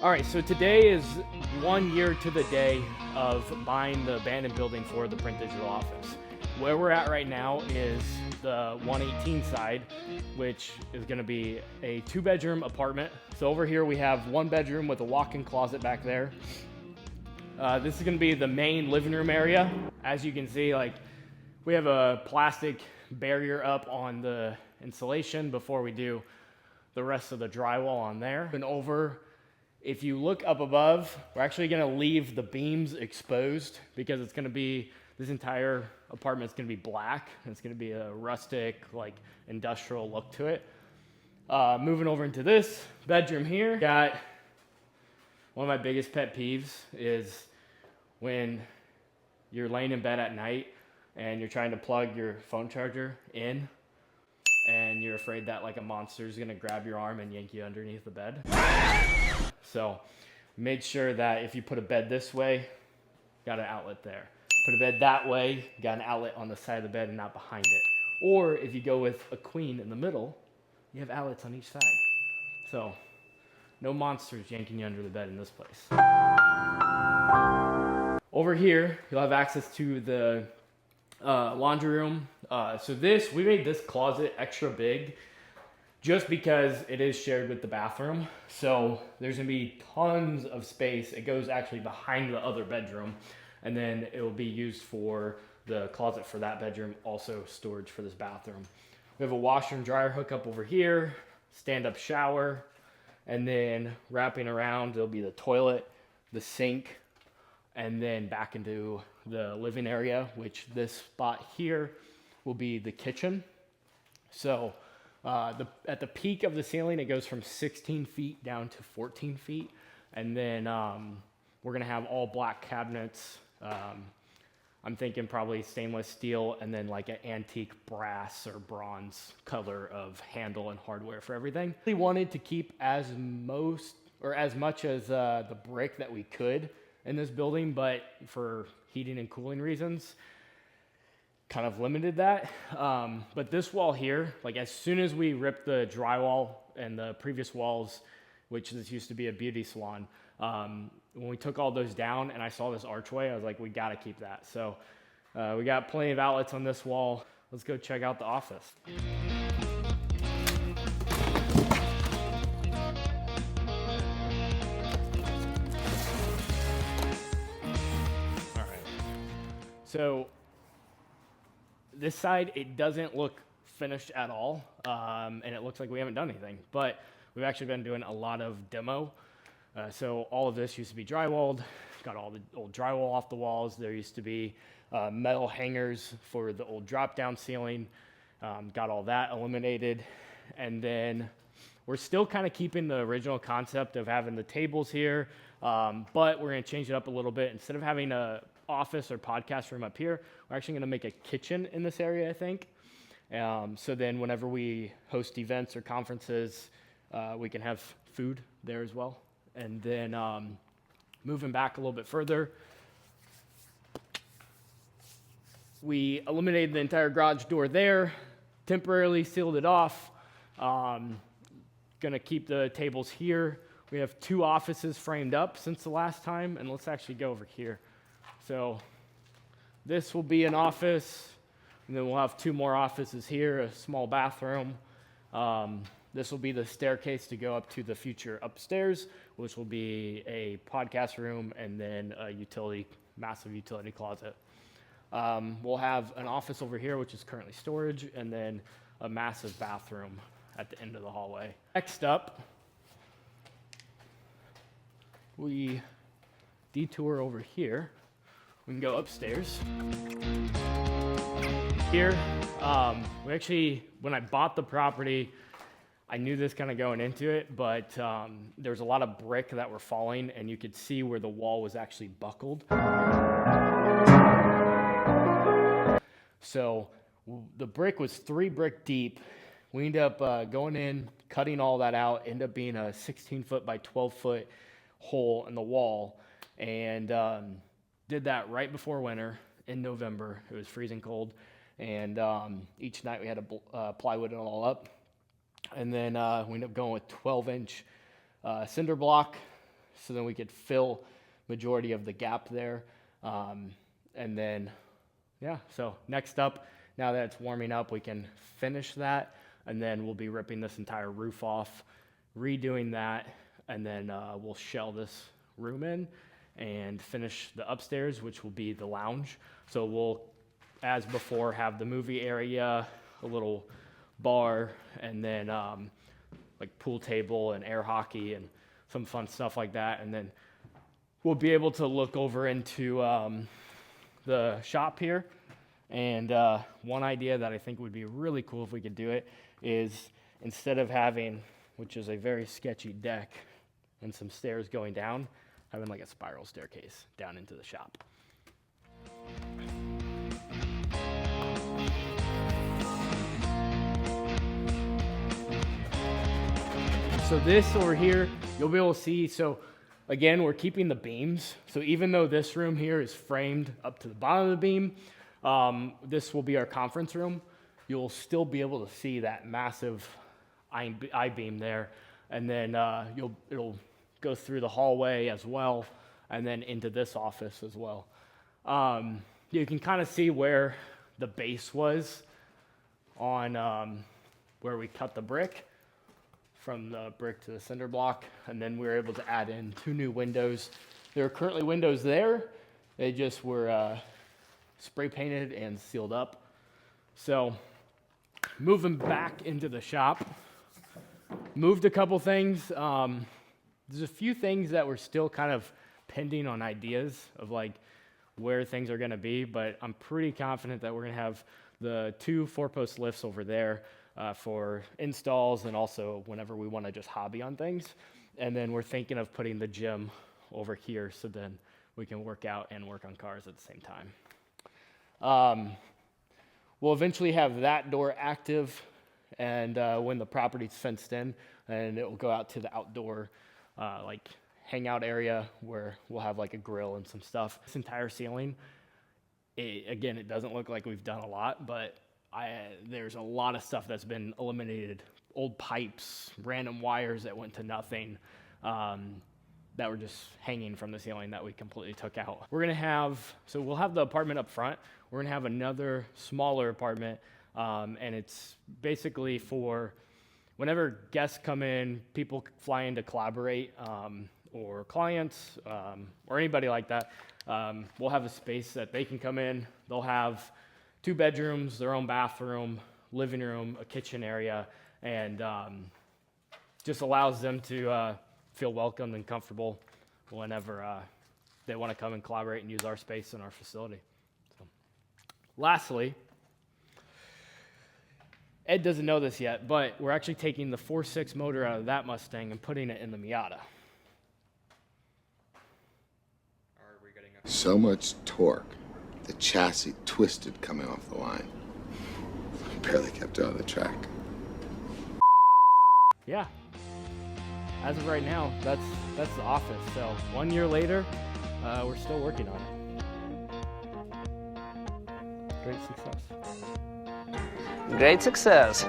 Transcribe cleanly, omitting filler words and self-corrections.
All right, so today is 1 year to the day of buying the abandoned building for the Print Digital office. Where we're at right now is the 118 side, which is gonna be a 2-bedroom apartment. So over here we have 1 bedroom with a walk-in closet back there. This is gonna be the main living room area. As you can see, like, we have a plastic barrier up on the insulation before we do the rest of the drywall on there. And over, if you look up above, we're actually gonna leave the beams exposed because it's gonna be, this entire apartment is gonna be black. And it's gonna be a rustic, like, industrial look to it. Moving over into this bedroom here, got one of my biggest pet peeves is when you're laying in bed at night and you're trying to plug your phone charger in and you're afraid that like a monster is gonna grab your arm and yank you underneath the bed. So make sure that if you put a bed this way, got an outlet there. Put a bed that way, got an outlet on the side of the bed and not behind it. Or if you go with a queen in the middle, you have outlets on each side. So no monsters yanking you under the bed in this place. Over here, you'll have access to the laundry room. We made this closet extra big just because it is shared with the bathroom. So there's gonna be tons of space. It goes actually behind the other bedroom, and then it will be used for the closet for that bedroom, also storage for this bathroom. We have a washer and dryer hookup over here, stand-up shower, and then wrapping around, there'll be the toilet, the sink, and then back into the living area, which this spot here will be the kitchen. So at the peak of the ceiling, it goes from 16 feet down to 14 feet. And then we're gonna have all black cabinets. I'm thinking probably stainless steel and then like an antique brass or bronze color of handle and hardware for everything. We wanted to keep as much as the brick that we could in this building, but for heating and cooling reasons, kind of limited that. But this wall here, like as soon as we ripped the drywall and the previous walls, which this used to be a beauty salon, when we took all those down and I saw this archway, I was like, we gotta keep that. So we got plenty of outlets on this wall. Let's go check out the office. So this side, it doesn't look finished at all, and it looks like we haven't done anything, but we've actually been doing a lot of demo. So all of this used to be drywalled, got all the old drywall off the walls. There used to be metal hangers for the old drop-down ceiling, got all that eliminated. And then we're still kind of keeping the original concept of having the tables here, but we're gonna change it up a little bit. Instead of having a office or podcast room up here, we're actually gonna make a kitchen in this area, I think. So then whenever we host events or conferences, we can have food there as well. And then moving back a little bit further, we eliminated the entire garage door there, temporarily sealed it off. Gonna keep the tables here. We have 2 offices framed up since the last time, and let's actually go over here. So this will be an office, and then we'll have 2 more offices here, a small bathroom. This will be the staircase to go up to the future upstairs, which will be a podcast room and then a massive utility closet. We'll have an office over here, which is currently storage, and then a massive bathroom at the end of the hallway. Next up, we detour over here. We can go upstairs. Here, when I bought the property, I knew this kind of going into it, but there was a lot of brick that were falling, and you could see where the wall was actually buckled. So the brick was 3 brick deep. We ended up going in, cutting all that out, ended up being a 16-foot by 12-foot hole in the wall, and did that right before winter in November. It was freezing cold, and each night we had to plywood it all up. And then we ended up going with 12-inch cinder block so then we could fill majority of the gap there. And then, yeah, so next up, now that it's warming up, we can finish that, and then we'll be ripping this entire roof off, redoing that, and then we'll shell this room in and finish the upstairs, which will be the lounge. So we'll, as before, have the movie area, a little bar, and then like pool table and air hockey and some fun stuff like that. And then we'll be able to look over into the shop here. And one idea that I think would be really cool if we could do it is, instead of having, which is a very sketchy deck and some stairs going down, having like a spiral staircase down into the shop. So this over here, you'll be able to see, so again, we're keeping the beams. So even though this room here is framed up to the bottom of the beam, this will be our conference room. You'll still be able to see that massive I-beam there. And then it'll go through the hallway as well, and then into this office as well. You can kind of see where the base was on where we cut the brick, from the brick to the cinder block, and then we were able to add in 2 new windows. There are currently windows there. They just were spray painted and sealed up. So moving back into the shop, moved a couple things. There's a few things that we're still kind of pending on ideas of like where things are gonna be, but I'm pretty confident that we're gonna have the 2 4-post lifts over there for installs, and also whenever we want to just hobby on things. And then we're thinking of putting the gym over here, so then we can work out and work on cars at the same time. We'll eventually have that door active, and when the property's fenced in, and it will go out to the outdoor like hangout area where we'll have like a grill and some stuff. This entire ceiling, again, it doesn't look like we've done a lot, but there's a lot of stuff that's been eliminated. Old pipes, random wires that went to nothing, that were just hanging from the ceiling that we completely took out. We're gonna have, so we'll have the apartment up front. We're gonna have another smaller apartment, and it's basically for whenever guests come in, people fly in to collaborate, or clients, or anybody like that. We'll have a space that they can come in. They'll have 2 bedrooms, their own bathroom, living room, a kitchen area, and just allows them to feel welcome and comfortable whenever they want to come and collaborate and use our space and our facility. So, lastly, Ed doesn't know this yet, but we're actually taking the 4.6 motor out of that Mustang and putting it in the Miata. So much torque, the chassis twisted coming off the line. Barely kept it on the track. Yeah. As of right now, that's the office. So 1 year later, we're still working on it. Great success. Great success.